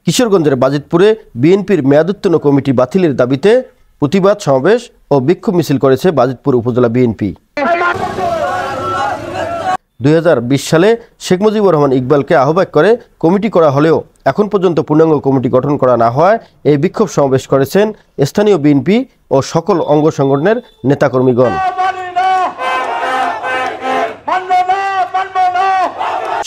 কিশোরগঞ্জের বাজিতপুরে বিএনপির মেয়াদোত্তীর্ণ কমিটি বাতিলের দাবিতে প্রতিবাদ সমাবেশ ও বিক্ষোভ মিছিল করেছে বাজিতপুর উপজেলা বিএনপি। 2020 সালে শেখ মুজিবুর রহমান ইকবালকে আহ্বায়ক করে কমিটি করা হলেও এখন পর্যন্ত পূর্ণাঙ্গ কমিটি গঠন করা না হওয়ায় এই বিক্ষোভ সমাবেশ করেছেন স্থানীয় বিএনপি ও সকল অঙ্গ সংগঠনের নেতাকর্মীগণ।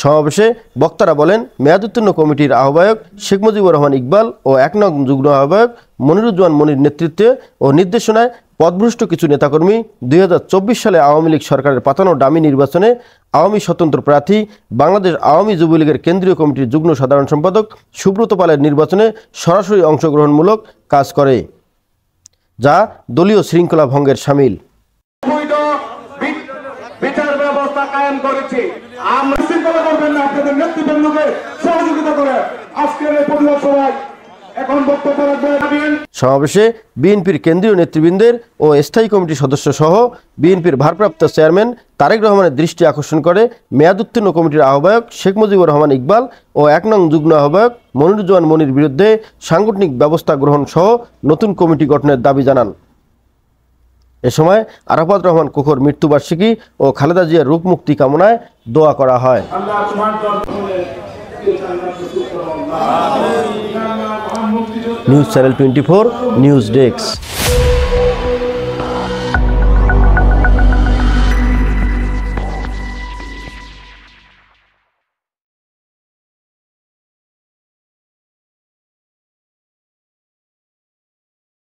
সমাবেশে বক্তারা বলেন, মেয়াদোত্তীর্ণ কমিটির আহ্বায়ক শেখ মুজিবুর রহমান ইকবাল ও 1 নং যুগ্ম আহ্বায়ক মনিরুজ্জামান মনির নেতৃত্বে ও নির্দেশনায় পদভ্রষ্ট কিছু নেতাকর্মী 2024 সালে আওয়ামী লীগ সরকারের পাতানো ডামি নির্বাচনে আওয়ামী স্বতন্ত্র প্রার্থী বাংলাদেশ আওয়ামী যুবলীগের কেন্দ্রীয় কমিটির যুগ্ম সাধারণ সম্পাদক সুব্রত পালের নির্বাচনে সরাসরি অংশগ্রহণমূলক কাজ করে, যা দলীয় শৃঙ্খলা ভঙ্গের শামিল। বিচার ব্যবস্থা কায়েম করেছি, আমরা শৃঙ্খলা করবেন না, আপনাদের নেতৃবৃন্দকে সহযোগিতা করে আজকের এই প্রতিবাদ সভায় এখন বক্তব্য রাখবেন। সমাবেশে বিএনপির কেন্দ্রীয় নেতৃবৃন্দের ও স্থায়ী কমিটির সদস্য সহ বিএনপির ভারপ্রাপ্ত চেয়ারম্যান তারেক রহমানের দৃষ্টি আকর্ষণ করে মেয়াদোত্তীর্ণ কমিটির আহ্বায়ক শেখ মুজিবুর রহমান ইকবাল ও 1 নং যুগ্ম আহ্বায়ক মনিরুজ্জামান মনির বিরুদ্ধে সাংগঠনিক ব্যবস্থা গ্রহণ সহ নতুন কমিটি গঠনের দাবি জানান। এ সময় আরাফাত রহমান কোকর মৃত্যুবার্ষিকী ও খালেদা জিয়ার রোগ মুক্তি কামনায় দোয়া করা হয়। News channel 24 news desk.